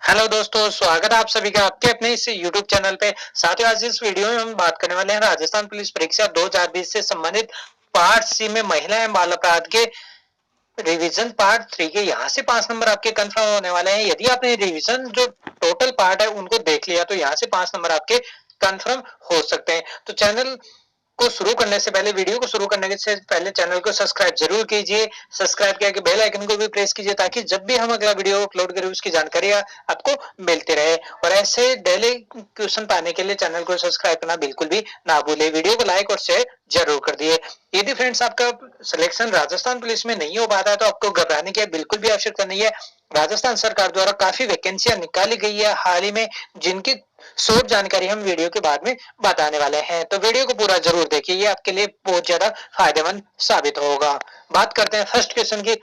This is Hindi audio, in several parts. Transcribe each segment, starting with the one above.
हेलो दोस्तों, स्वागत है आप सभी का आपके अपने इस यूट्यूब चैनल पे। साथियों, आज इस वीडियो में हम बात करने वाले हैं राजस्थान पुलिस परीक्षा 2020 से संबंधित पार्ट सी में महिला एवं बाल अपराध के रिवीजन पार्ट 3 के यहाँ से 5 नंबर आपके कंफर्म होने वाले हैं। यदि आपने रिवीजन जो टोटल पार्ट है उनको देख लिया तो यहाँ से 5 नंबर आपके कंफर्म हो सकते हैं। तो चैनल को शुरू करने से पहले, वीडियो को शुरू करने से पहले चैनल को सब्सक्राइब जरूर कीजिए। सब्सक्राइब करके बेल आइकन को भी प्रेस कीजिए ताकि जब भी हम अगला वीडियो अपलोड करें उसकी जानकारी आपको मिलती रहे। और ऐसे डेली क्वेश्चन पाने के लिए चैनल को सब्सक्राइब करना बिल्कुल भी ना भूले। वीडियो को लाइक और शेयर जरूर कर दिए। यदि फ्रेंड्स आपका सिलेक्शन राजस्थान पुलिस में नहीं हो पाता है तो आपको घबराने की बिल्कुल भी आवश्यकता नहीं है। राजस्थान सरकार द्वारा काफी वैकेंसियां निकाली गई है हाल ही में, जिनकी शॉर्ट जानकारी हम वीडियो के बाद में बताने वाले हैं। तो वीडियो को पूरा जरूर देखिए, ये आपके लिए बहुत ज्यादा फायदेमंद साबित होगा। बात करते हैं फर्स्ट क्वेश्चन की।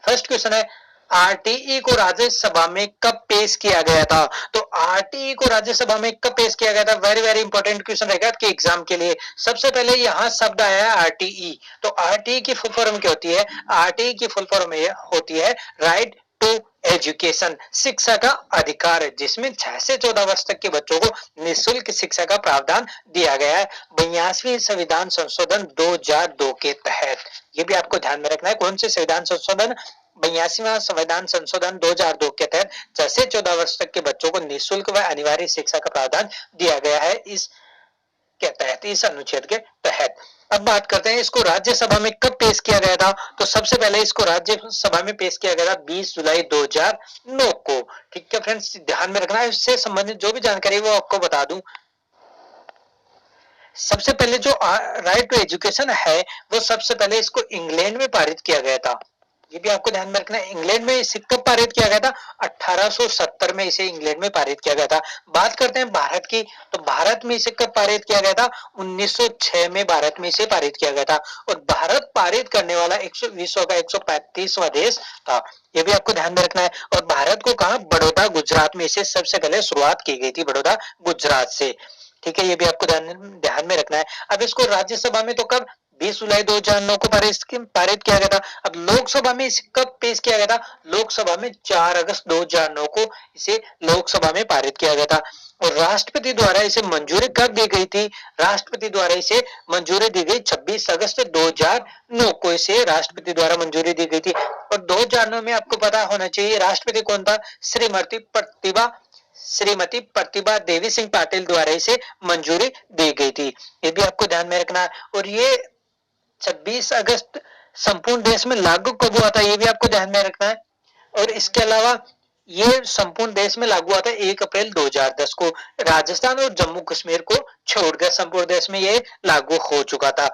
फर्स्ट क्वेश्चन है, आरटीई को राज्यसभा में कब पेश किया गया था? तो आरटीई को राज्यसभा में कब पेश किया गया था? वेरी वेरी इंपॉर्टेंट क्वेश्चन रहेगा आपके एग्जाम के लिए। सबसे पहले यहाँ शब्द आया है आरटीई। तो आरटीई की फुल फॉर्म क्या होती है? आरटीई की फुल फॉर्म होती है राइट टू एजुकेशन, शिक्षा का अधिकार है, जिसमें 6 से 14 वर्ष तक के बच्चों को निःशुल्क शिक्षा का प्रावधान दिया गया है 82वें संविधान संशोधन 2002 के तहत। ये भी आपको ध्यान में रखना है। कौन से संविधान संशोधन? 82वां संविधान संशोधन 2002 के तहत 6 से 14 वर्ष तक के बच्चों को निःशुल्क व अनिवार्य शिक्षा का प्रावधान दिया गया है इस के तहत, इस अनुच्छेद के तहत। अब बात करते हैं इसको राज्यसभा में कब पेश किया गया था? तो सबसे पहले इसको राज्यसभा में पेश किया गया था 20 जुलाई 2009 को। ठीक है फ्रेंड्स, ध्यान में रखना है। इससे संबंधित जो भी जानकारी वो आपको बता दूं। सबसे पहले जो राइट टू एजुकेशन है वो सबसे पहले इसको इंग्लैंड में पारित किया गया था। ये भी आपको ध्यान में रखना है। इंग्लैंड में इसे कब पारित किया गया था? 1870 में इसे इंग्लैंड में पारित किया गया था। बात करते हैं भारत की, तो भारत में इसे कब पारित किया गया था? 1906 में भारत में इसे पारित किया गया था। और भारत पारित करने वाला विश्व का 135वां देश था। ये भी आपको ध्यान में रखना है। और भारत को कहा? बड़ौदा गुजरात में इसे सबसे पहले शुरुआत की गई थी, बड़ौदा गुजरात से। ठीक है, ये भी आपको ध्यान में रखना है। अब इसको राज्यसभा में तो कब? 20 जुलाई 2009 को पारित किया गया था। अब लोकसभा में इसे कब पेश किया गया था? लोकसभा में 4 अगस्त 2009 को इसे लोकसभा में पारित किया गया था। और राष्ट्रपति द्वारा इसे मंजूरी कब दी गई थी? राष्ट्रपति द्वारा इसे मंजूरी दी गई 26 अगस्त 2009 को इसे राष्ट्रपति द्वारा मंजूरी दी गई थी। और 2009 में आपको पता होना चाहिए राष्ट्रपति कौन था? श्रीमती प्रतिभा देवी सिंह पाटिल द्वारा इसे मंजूरी दी गई थी। ये भी आपको ध्यान में रखना है। और ये 26 अगस्त संपूर्ण देश में लागू कब हुआ था? ये भी आपको ध्यान में रखना है। और इसके अलावा ये संपूर्ण देश में लागू हुआ था 1 अप्रैल 2010 को। राजस्थान और जम्मू कश्मीर को छोड़कर संपूर्ण देश में ये लागू हो चुका था।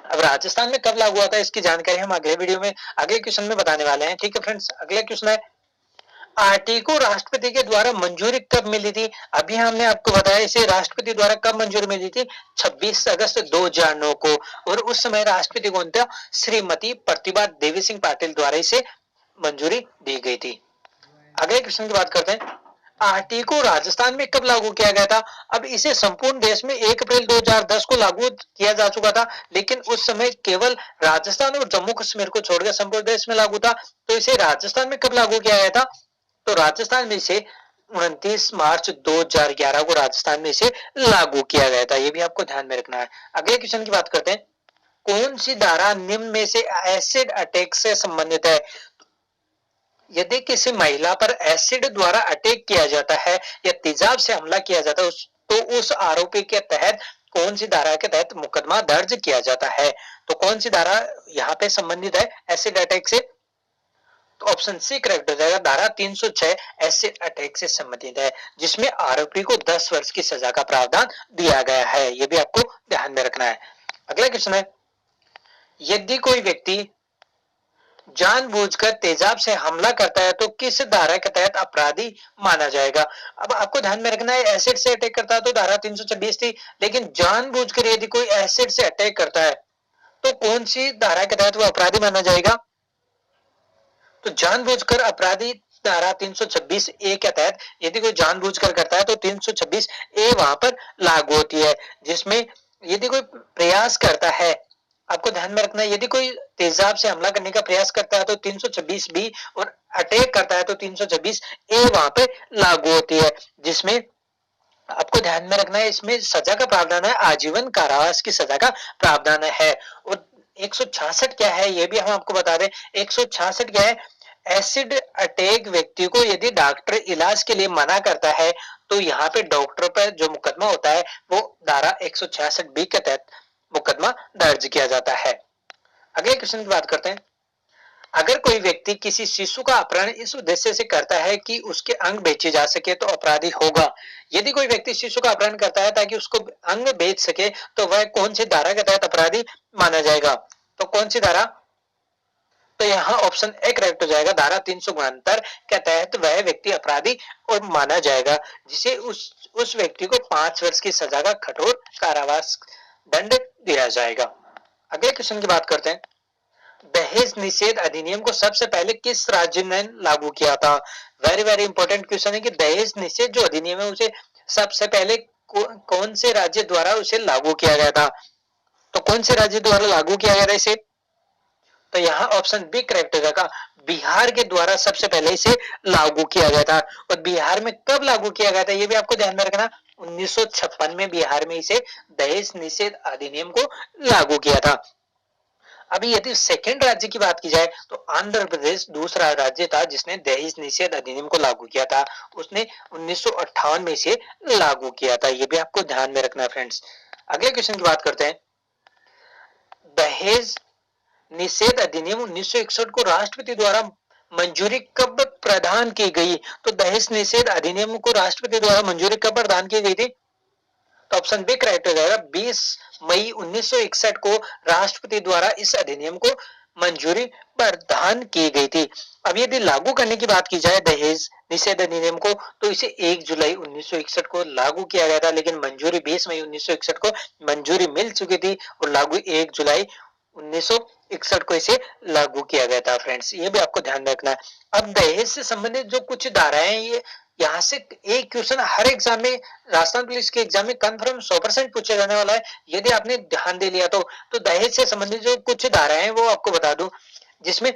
अब राजस्थान में कब लागू हुआ था इसकी जानकारी हम अगले वीडियो में, अगले क्वेश्चन में बताने वाले हैं। ठीक है फ्रेंड्स, अगला क्वेश्चन है, आरटी को राष्ट्रपति के द्वारा मंजूरी कब मिली थी? अभी हमने आपको बताया इसे राष्ट्रपति द्वारा कब मंजूरी मिली थी? 26 अगस्त 2009 को। और उस समय राष्ट्रपति कौन था? श्रीमती प्रतिभा देवी सिंह पाटिल द्वारा इसे मंजूरी दी गई थी। अगले क्वेश्चन की बात करते हैं, आरटी को राजस्थान में कब लागू किया गया था? अब इसे संपूर्ण देश में 1 अप्रैल 2010 को लागू किया जा चुका था, लेकिन उस समय केवल राजस्थान और जम्मू कश्मीर को छोड़कर संपूर्ण देश में लागू था। तो इसे राजस्थान में कब लागू किया गया था? तो राजस्थान में इसे 29 मार्च 2011 को राजस्थान में इसे लागू किया गया था। ये भी आपको ध्यान में रखना है। अगले क्वेश्चन की बात करते हैं, कौन सी धारा निम्न में से एसिड अटैक से संबंधित है? यदि किसी महिला पर एसिड द्वारा अटैक किया जाता है या तेजाब से हमला किया जाता है तो उस आरोपी के तहत कौन सी धारा के तहत मुकदमा दर्ज किया जाता है? तो कौन सी धारा यहाँ पे संबंधित है एसिड अटैक से? तो ऑप्शन सी करेक्ट हो जाएगा। धारा 306 एसिड अटैक से संबंधित है, जिसमें आरोपी को 10 वर्ष की सजा का प्रावधान दिया गया है। यह भी आपको ध्यान में रखना है। अगला क्वेश्चन है, यदि कोई व्यक्ति जानबूझकर तेजाब से हमला करता है तो किस धारा के तहत अपराधी माना जाएगा? अब आपको ध्यान में रखना है, एसिड से अटैक करता है तो धारा 326 थी, लेकिन जानबूझकर यदि कोई एसिड से अटैक करता है तो कौन सी धारा के तहत वो अपराधी माना जाएगा? तो जानबूझकर अपराधी धारा 326 ए के तहत यदि कोई जानबूझकर करता है तो 326 ए वहां पर लागू होती है, जिसमें यदि कोई प्रयास करता है आपको ध्यान में रखना है, यदि कोई तेजाब से हमला करने का प्रयास करता है तो 326 बी और अटैक करता है तो 326 ए वहां पे लागू होती है, जिसमें आपको ध्यान में रखना है इसमें सजा का प्रावधान है, आजीवन कारावास की सजा का प्रावधान है। और 166 क्या है ये भी हम आपको बता दें। 166 क्या है, एसिड अटैक व्यक्ति को यदि डॉक्टर इलाज के लिए मना करता है तो यहाँ पे डॉक्टर पर जो मुकदमा होता है वो धारा 166 बी के तहत मुकदमा दर्ज किया जाता है। अगले क्वेश्चन की बात करते हैं। अगर कोई व्यक्ति किसी शिशु का अपहरण इस उद्देश्य से करता है कि उसके अंग बेचे जा सके तो अपराधी होगा। यदि कोई व्यक्ति शिशु का अपहरण करता है ताकि उसको अंग बेच सके तो वह कौन सी धारा के तहत अपराधी माना जाएगा? तो कौन सी धारा? तो यहाँ ऑप्शन ए करेक्ट हो जाएगा। धारा 369 के तहत वह व्यक्ति अपराधी और माना जाएगा, जिसे उस व्यक्ति को 5 वर्ष की सजा का कठोर कारावास दंड दिया जाएगा। अगले क्वेश्चन की बात करते हैं। दहेज निषेध अधिनियम को सबसे पहले किस राज्य ने लागू किया था? वेरी वेरी इंपॉर्टेंट क्वेश्चन है कि दहेज निषेध जो अधिनियम है उसे सबसे पहले कौन से राज्य द्वारा उसे लागू किया गया था? तो कौन से राज्य द्वारा लागू किया गया था इसे? तो यहाँ ऑप्शन बी करेक्ट हो जाएगा। बिहार के द्वारा सबसे पहले इसे लागू किया गया था। और बिहार में कब लागू किया गया था ये भी आपको ध्यान में रखना। 1956 में बिहार में इसे दहेज निषेध अधिनियम को लागू किया था। अभी यदि सेकेंड राज्य की बात की जाए तो आंध्र प्रदेश दूसरा राज्य था जिसने दहेज निषेध अधिनियम को लागू किया था। उसने 1958 में इसे लागू किया था। ये भी आपको ध्यान में रखना है फ्रेंड्स। अगले क्वेश्चन की बात करते हैं। दहेज निषेध अधिनियम 1961 को राष्ट्रपति द्वारा मंजूरी कब प्रदान की गई? तो दहेज निषेध अधिनियम को राष्ट्रपति द्वारा मंजूरी कब प्रदान की गई थी? तो ऑप्शन बी करेक्ट हो जाएगा। 20 मई 1961 को राष्ट्रपति द्वारा इस अधिनियम को मंजूरी प्रदान की गई थी। अब यदि लागू करने की बात की जाए दहेज निषेध अधिनियम को तो इसे 1 जुलाई 1961 को लागू किया गया था, लेकिन मंजूरी 20 मई 1961 को मंजूरी मिल चुकी थी और लागू 1 जुलाई 1961 को इसे लागू किया गया था। फ्रेंड्स ये भी आपको ध्यान में रखना है। अब दहेज से संबंधित जो कुछ धाराएं हैं ये यहाँ से एक क्वेश्चन हर एग्जाम में, राजस्थान पुलिस के एग्जाम में कंफर्म 100% पूछा जाने वाला है यदि आपने ध्यान दे लिया तो दहेज से संबंधित जो कुछ धाराएं हैं वो आपको बता दूं, जिसमें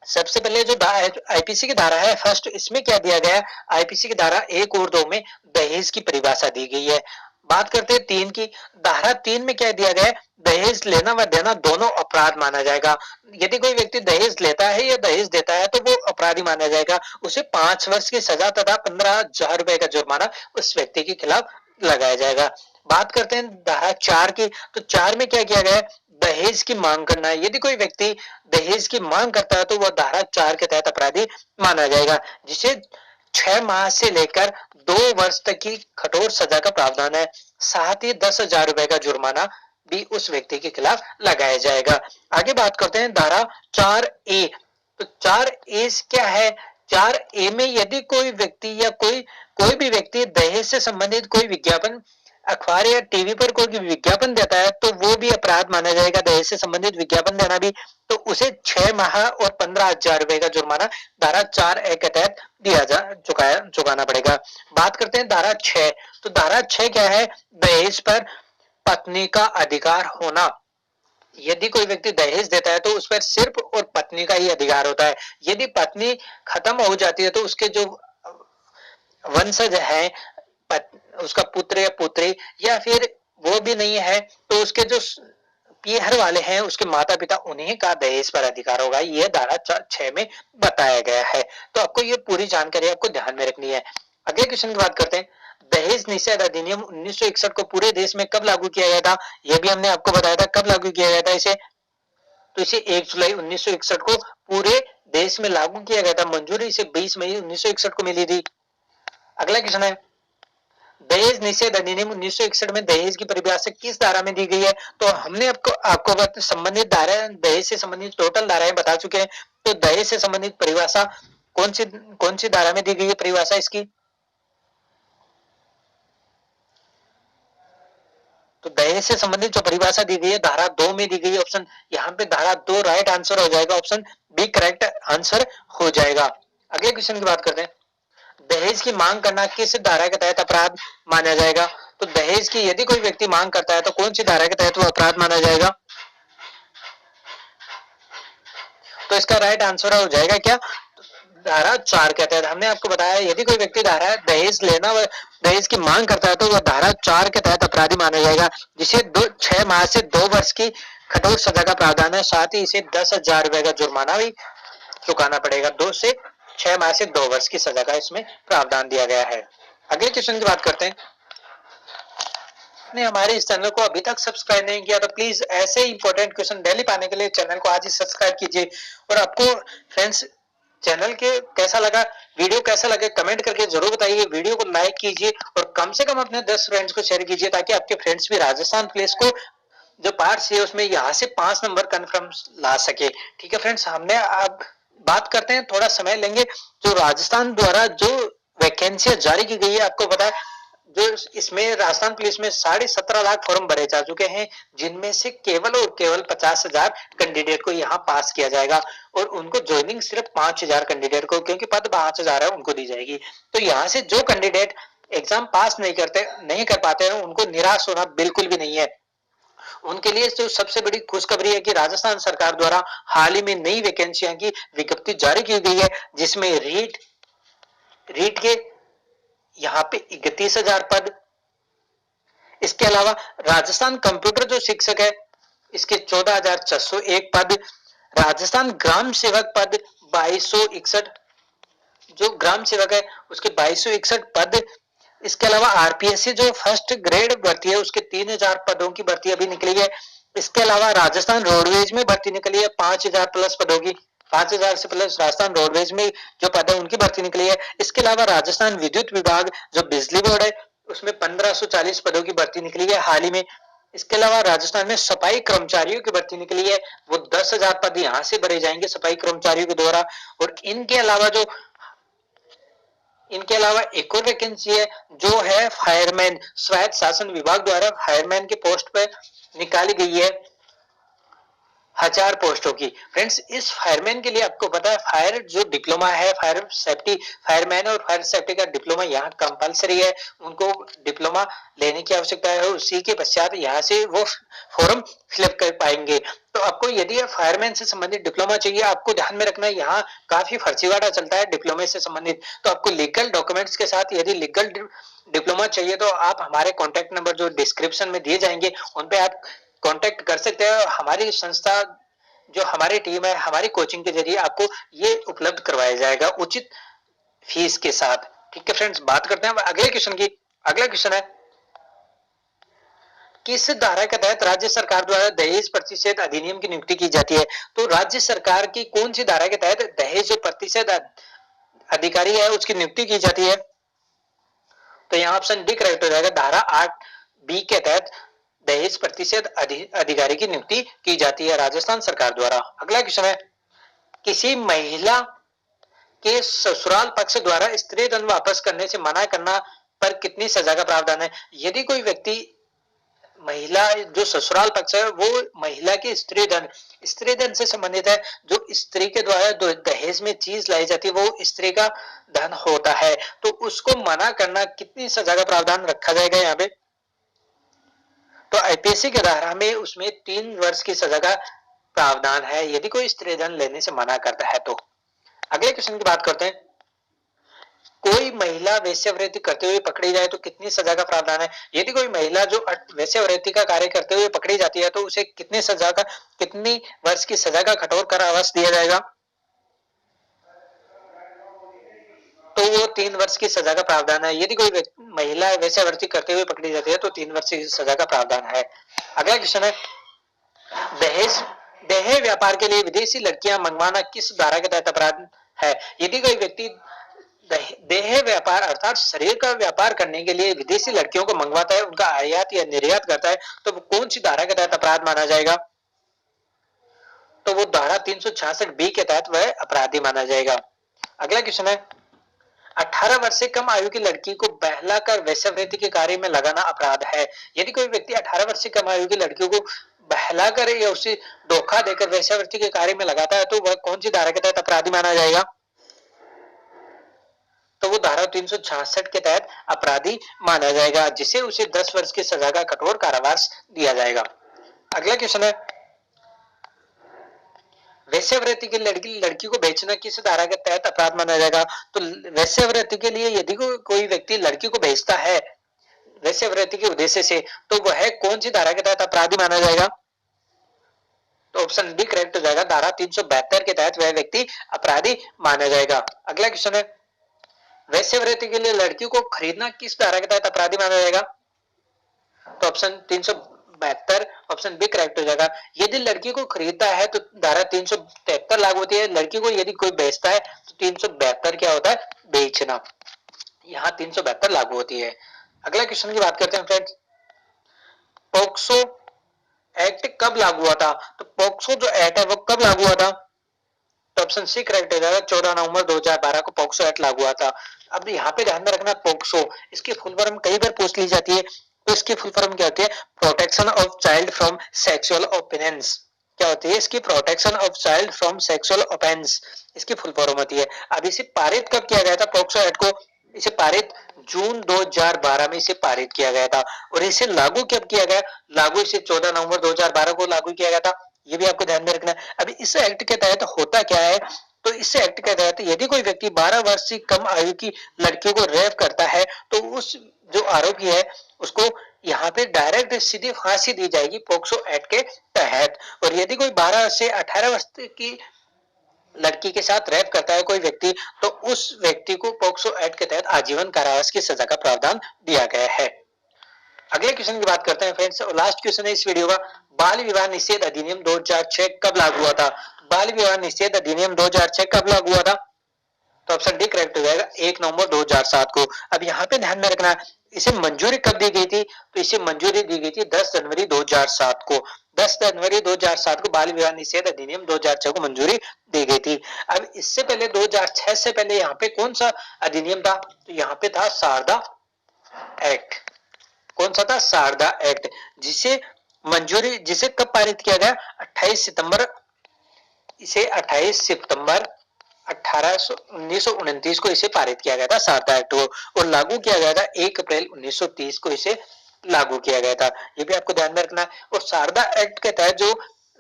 सबसे पहले जो आईपीसी की धारा है फर्स्ट, इसमें क्या दिया गया है? आईपीसी की धारा 1 और 2 में दहेज की परिभाषा दी गई है। बात करते हैं 3 की। धारा 3 में क्या दिया गया है? दहेज लेना व देना दोनों अपराध माना जाएगा। यदि कोई व्यक्ति दहेज लेता है या दहेज देता है तो वो अपराधी माना जाएगा। उसे 5 वर्ष की सजा तथा 15,000 रुपए का जुर्माना उस व्यक्ति के खिलाफ लगाया जाएगा। बात करते हैं धारा 4 की। तो 4 में क्या किया गया है? दहेज की मांग करना है। यदि कोई व्यक्ति दहेज की मांग करता है तो वह धारा 4 के तहत अपराधी माना जाएगा, जिसे 6 माह से लेकर 2 वर्ष तक की कठोर सजा का प्रावधान है। साथ ही 10,000 रुपए का जुर्माना भी उस व्यक्ति के खिलाफ लगाया जाएगा। आगे बात करते हैं धारा 4A। तो 4A क्या है? 4A में यदि कोई व्यक्ति या कोई भी व्यक्ति दहेज से संबंधित कोई विज्ञापन अखबार या टीवी पर कोई विज्ञापन देता है तो वो भी अपराध माना जाएगा। दहेज से संबंधित विज्ञापन देना भी, तो उसे 6 माह और 15,000 रुपए का जुर्माना धारा 4A के तहत चुकाना पड़ेगा। बात करते हैं धारा 6। तो धारा 6 क्या है? दहेज पर पत्नी का अधिकार होना। यदि कोई व्यक्ति दहेज देता है तो उस पर सिर्फ और पत्नी का ही अधिकार होता है। यदि पत्नी खत्म हो जाती है तो उसके जो वंशज है, उसका पुत्र या पुत्री, या फिर वो भी नहीं है तो उसके जो पीहर वाले हैं उसके माता पिता, उन्हीं का दहेज पर अधिकार होगा। यह धारा 6 में बताया गया है। तो आपको ये पूरी जानकारी आपको ध्यान में रखनी है। अगले क्वेश्चन की बात करते हैं। दहेज निषेध अधिनियम 1961 को पूरे देश में कब लागू किया गया था? यह भी हमने आपको बताया था कब लागू किया गया था इसे। तो इसे 1 जुलाई 1961 को पूरे देश में लागू किया गया था। मंजूरी इसे 20 मई 1961 को मिली थी। अगला क्वेश्चन है, दहेज निषेध अधिनियम 1961 में दहेज की परिभाषा किस धारा में दी गई है? तो हमने आपको संबंधित धारा, दहेज से संबंधित टोटल धाराएं बता चुके हैं। तो दहेज से संबंधित परिभाषा कौन सी धारा में दी गई है परिभाषा इसकी? तो दहेज से संबंधित जो परिभाषा दी गई है धारा 2 में दी गई है। ऑप्शन यहाँ पे धारा 2 राइट आंसर हो जाएगा। ऑप्शन बी करेक्ट आंसर हो जाएगा। अगले क्वेश्चन की बात करते हैं। दहेज की मांग करना किस धारा के तहत अपराध माना जाएगा? तो दहेज की यदि कोई व्यक्ति मांग करता है तो कौन सी धारा के तहत वो अपराध माना जाएगा? तो इसका राइट आंसर हो जाएगा क्या, धारा 4 के तहत। हमने आपको बताया यदि कोई व्यक्ति धारा दहेज लेना व दहेज की मांग करता है तो वह धारा 4 के तहत अपराधी माना जाएगा, जिसे 6 माह से 2 वर्ष की कठोर सजा का प्रावधान है। साथ ही इसे 10,000 रुपए का जुर्माना भी चुकाना पड़ेगा। 2 से 6 माह से 2 वर्ष की सजा का इसमें प्रावधान दिया गया है। अगले क्वेश्चन की बात करते हैं। आपने हमारे इस चैनल को अभी तक सब्सक्राइब नहीं किया तो प्लीज ऐसे इंपॉर्टेंट क्वेश्चन डेली पाने के लिए चैनल को आज ही सब्सक्राइब कीजिए। और आपको फ्रेंड्स चैनल के कैसा लगा, वीडियो कैसा लगे, कमेंट करके जरूर बताइए। वीडियो को लाइक कीजिए और कम से कम अपने 10 फ्रेंड्स को शेयर कीजिए ताकि आपके फ्रेंड्स भी राजस्थान पुलिस को जो पार्ट है उसमें यहाँ से 5 नंबर कन्फर्म ला सके। ठीक है फ्रेंड्स, हमने अब बात करते हैं, थोड़ा समय लेंगे। जो राजस्थान द्वारा जो वैकेंसियां जारी की गई है, आपको पता है जो इसमें राजस्थान पुलिस में 17.5 लाख फॉर्म भरे जा चुके हैं, जिनमें से केवल और केवल 50,000 कैंडिडेट को यहाँ पास किया जाएगा और उनको ज्वाइनिंग सिर्फ 5,000 कैंडिडेट को, क्योंकि पद 5,000 है, उनको दी जाएगी। तो यहाँ से जो कैंडिडेट एग्जाम पास नहीं कर पाते हैं उनको निराश होना बिल्कुल भी नहीं है। उनके लिए जो सबसे बड़ी खुशखबरी है कि राजस्थान सरकार द्वारा हाल ही में नई वैकेंसियों की विज्ञप्ति जारी की गई है, जिसमें रीट के यहाँ पे 31,000 पद, इसके अलावा राजस्थान कंप्यूटर जो शिक्षक है इसके 14,601 पद, राजस्थान ग्राम सेवक पद 2261, जो ग्राम सेवक है उसके 2261 पद, इसके अलावा आरपीएससी जो फर्स्ट ग्रेड भर्ती है उसके 3,000 पदों की भर्ती अभी निकली है। इसके अलावा राजस्थान रोडवेज में भर्ती निकली है 5,000 प्लस पदों की, 5,000 से प्लस राजस्थान रोडवेज में जो पद है उनकी भर्ती निकली है। इसके अलावा राजस्थान विद्युत विभाग जो बिजली बोर्ड है उसमें 1,540 पदों की भर्ती निकली है हाल ही में। इसके अलावा राजस्थान में सफाई कर्मचारियों की भर्ती निकली है, वो 10,000 पद यहाँ से भरे जाएंगे सफाई कर्मचारियों के द्वारा। और इनके अलावा एक और वैकेंसी है जो है फायरमैन, स्वायत्त शासन विभाग द्वारा फायरमैन की पोस्ट पे निकाली गई है 1,000 पोस्टों की। फ्रेंड्स इस फायरमैन के लिए आपको पता है फायर जो डिप्लोमा है, फायरमैन और फायर सेफ्टी का डिप्लोमा यहाँ कंपलसरी है, उनको डिप्लोमा लेने की आवश्यकता है। उसी के पश्चात यहाँ से वो फॉर्म फिलअप कर पाएंगे। तो आपको यदि फायरमैन से संबंधित डिप्लोमा चाहिए, आपको ध्यान में रखना है यहाँ काफी फर्जीवाड़ा चलता है डिप्लोमे से संबंधित। तो आपको लीगल डॉक्यूमेंट्स के साथ यदि लीगल डिप्लोमा चाहिए तो आप हमारे कॉन्टेक्ट नंबर जो डिस्क्रिप्शन में दिए जाएंगे उन पे आप कांटेक्ट कर सकते हैं। हमारी संस्था जो हमारी टीम है हमारी कोचिंग के जरिए आपको ये उपलब्ध करवाया जाएगा उचित फीस के साथ। ठीक है फ्रेंड्स, बात करते हैं अगले क्वेश्चन की। अगला क्वेश्चन है किस धारा के तहत राज्य सरकार द्वारा दहेज प्रतिषेध अधिनियम की नियुक्ति की जाती है। तो राज्य सरकार की कौन सी धारा के तहत दहेज प्रतिषेध अधिकारी है उसकी नियुक्ति की जाती है। तो यहाँ ऑप्शन डी करेक्ट हो जाएगा, धारा 8B के तहत दहेज प्रतिषेध अधिकारी की नियुक्ति की जाती है राजस्थान सरकार द्वारा। अगला क्वेश्चन है किसी महिला के ससुराल पक्ष द्वारा स्त्री धन वापस करने से मना करना पर कितनी सजा का प्रावधान है। यदि कोई व्यक्ति महिला जो ससुराल पक्ष है वो महिला के स्त्री धन से संबंधित है, जो स्त्री के द्वारा दहेज में चीज लाई जाती है वो स्त्री का धन होता है, तो उसको मना करना कितनी सजा का प्रावधान रखा जाएगा यहाँ पे। तो आईपीसी के धारा में उसमें 3 वर्ष की सजा का प्रावधान है यदि कोई स्त्री धन लेने से मना करता है तो। अगले क्वेश्चन की बात करते हैं, कोई महिला वेश्यावृत्ति करते हुए पकड़ी जाए तो कितनी सजा का प्रावधान है। यदि कोई महिला जो वेश्यावृत्ति का कार्य करते हुए पकड़ी जाती है तो उसे कितनी वर्ष की सजा का कठोर कारावास दिया जाएगा। तो वो 3 वर्ष की सजा का प्रावधान है। यदि कोई महिला वेश्यावृत्ति करते हुए पकड़ी जाती है तो 3 वर्ष की सजा का प्रावधान है। अगला क्वेश्चन है दहेज व्यापार के लिए विदेशी लड़कियां मंगवाना किस धारा के तहत अपराध है। यदि कोई व्यक्ति देह व्यापार अर्थात शरीर का व्यापार करने के लिए विदेशी लड़कियों को मंगवाता है, उनका आयात या निर्यात करता है, तो वो कौन सी धारा के तहत अपराध माना जाएगा। तो वो धारा 366B के तहत वह अपराधी माना जाएगा। अगला क्वेश्चन है 18 वर्ष से कम आयु की लड़की को बहलाकर वेश्यावृत्ति के कार्य में लगाना अपराध है। यदि कोई व्यक्ति 18 वर्ष से कम आयु की लड़कियों को बहलाकर या उसे धोखा देकर वेश्यावृत्ति के कार्य में लगाता है तो वह कौन सी धारा के तहत अपराधी माना जाएगा। तो वो धारा 366 के तहत अपराधी माना जाएगा, जिसे उसे 10 वर्ष की सजा का कठोर कारावास दिया जाएगा। अगला क्वेश्चन है वेश्यावृत्ति की लड़की को बेचना किस धारा के तहत अपराध माना जाएगा? तो वेश्यावृत्ति के लिए यदि कोई व्यक्ति लड़की को बेचता है वेश्यावृत्ति के उद्देश्य से, तो वह कौन सी धारा के तहत अपराधी माना जाएगा? तो ऑप्शन बी करेक्ट हो जाएगा, धारा 372 के तहत वह व्यक्ति अपराधी माना जाएगा। अगला क्वेश्चन है, वेश्यावृत्ति के लिए लड़की को खरीदना किस धारा के तहत अपराधी माना जाएगा? तो ऑप्शन 372 ऑप्शन बी करेक्ट हो जाएगा। यदि लड़की को खरीदता है तो धारा 373 लागू होती है, लड़की को यदि कोई बेचता है तो 372 क्या होता है? बेचना। यहाँ 372 लागू होती है। अगला क्वेश्चन की बात करते हैं फ्रेंड्स, पोक्सो एक्ट कब लागू हुआ था? तो पोक्सो जो एक्ट है वो कब लागू हुआ था? तो ऑप्शन सी करेक्ट हो जाएगा, 14 नवंबर 2012 को पोक्सो एक्ट लागू हुआ था। अब यहाँ पे ध्यान में रखना, पोक्सो इसकी फुल फॉर्म कई बार पूछ ली जाती है, तो इसकी फुल फॉर्म क्या होती है? Protection of child from sexual offence. क्या होती है इसकी? Protection of child from sexual offence, इसकी फुल फॉर्म होती है। अब इसे पारित कब किया गया था पोक्सो एक्ट को? इसे पारित जून 2012 में इसे पारित किया गया था। और इसे लागू कब किया गया? लागू इसे 14 नवंबर 2012 को लागू किया गया था, ये भी आपको ध्यान में रखना है। अभी इस एक्ट के तहत होता क्या है? तो इस एक्ट के तहत यदि कोई व्यक्ति 12 वर्ष से कम आयु की लड़कियों को रेप करता है तो उस जो आरोपी है उसको यहाँ पे डायरेक्ट सीधी फांसी दी जाएगी पोक्सो एक्ट के तहत। और यदि कोई 12 से 18 वर्ष की लड़की के साथ रेप करता है कोई व्यक्ति, तो उस व्यक्ति को पोक्सो एक्ट के तहत आजीवन कारावास की सजा का प्रावधान दिया गया है। अगले क्वेश्चन की बात करते हैं फ्रेंड्स, लास्ट क्वेश्चन है इस वीडियो का, बाल विवाह निषेध अधिनियम 2006 कब लागू हुआ था? बाल विवाह निषेध अधिनियम 2006 कब लागू हुआ था? तो ऑप्शन डी करेक्ट हो जाएगा, 1 नवंबर 2007 को। अब यहाँ पे ध्यान में रखना, इसे मंजूरी कब दी गई थी? तो इसे मंजूरी दी गई थी 10 जनवरी 2007 को। 10 जनवरी 2007 को बाल विवाह निषेध अधिनियम 2006 को मंजूरी दी गई थी। अब इससे पहले 2006 से पहले यहाँ पे कौन सा अधिनियम था? तो यहाँ पे था शारदा एक्ट। कौन सा था? शारदा एक्ट, जिसे कब पारित किया गया? 28 सितंबर, इसे 28 सितंबर 1929 को इसे पारित किया गया था शारदा एक्ट को, और लागू किया गया था 1 अप्रैल 1930 को इसे लागू किया गया था। ये भी आपको ध्यान में रखना है। और शारदा एक्ट के तहत जो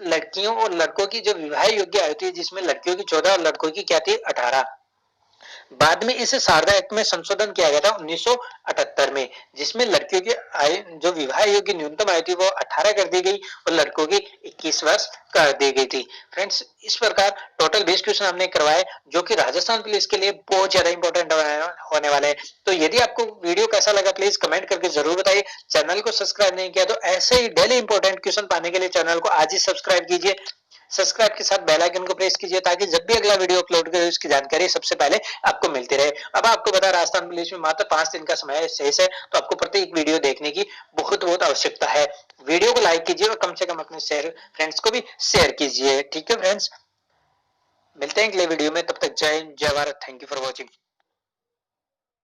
लड़कियों और लड़कों की जो विवाह योग्य आयु थी, जिसमें लड़कियों की 14 और लड़कों की क्या थी? 18। बाद में इस शारदा एक्ट में संशोधन किया गया था 1978 में, जिसमें लड़कियों की आयु जो विवाह योग्य न्यूनतम आयु थी वो 18 कर दी गई और लड़कों की 21 वर्ष कर दी गई थी। फ्रेंड्स, इस प्रकार टोटल 20 क्वेश्चन हमने करवाए, जो कि राजस्थान पुलिस के लिए बहुत ज्यादा इंपॉर्टेंट होने वाले हैं। तो यदि आपको वीडियो कैसा लगा प्लीज कमेंट करके जरूर बताइए। चैनल को सब्सक्राइब नहीं किया तो ऐसे ही डेली इंपॉर्टेंट क्वेश्चन पाने के लिए चैनल को आज ही सब्सक्राइब कीजिए। सब्सक्राइब के साथ बेल आइकन को प्रेस कीजिए ताकि जब भी अगला वीडियो अपलोड करें उसकी जानकारी सबसे पहले आपको मिलती रहे। अब आपको बता, राजस्थान पुलिस में मात्र 5 दिन का समय शेष है, तो आपको प्रत्येक वीडियो देखने की बहुत आवश्यकता है। वीडियो को लाइक कीजिए और कम से कम अपने फ्रेंड्स को भी शेयर कीजिए। ठीक है फ्रेंड्स, मिलते हैं अगले वीडियो में, तब तक जय हिंद, जय Bharat. Thank you for watching.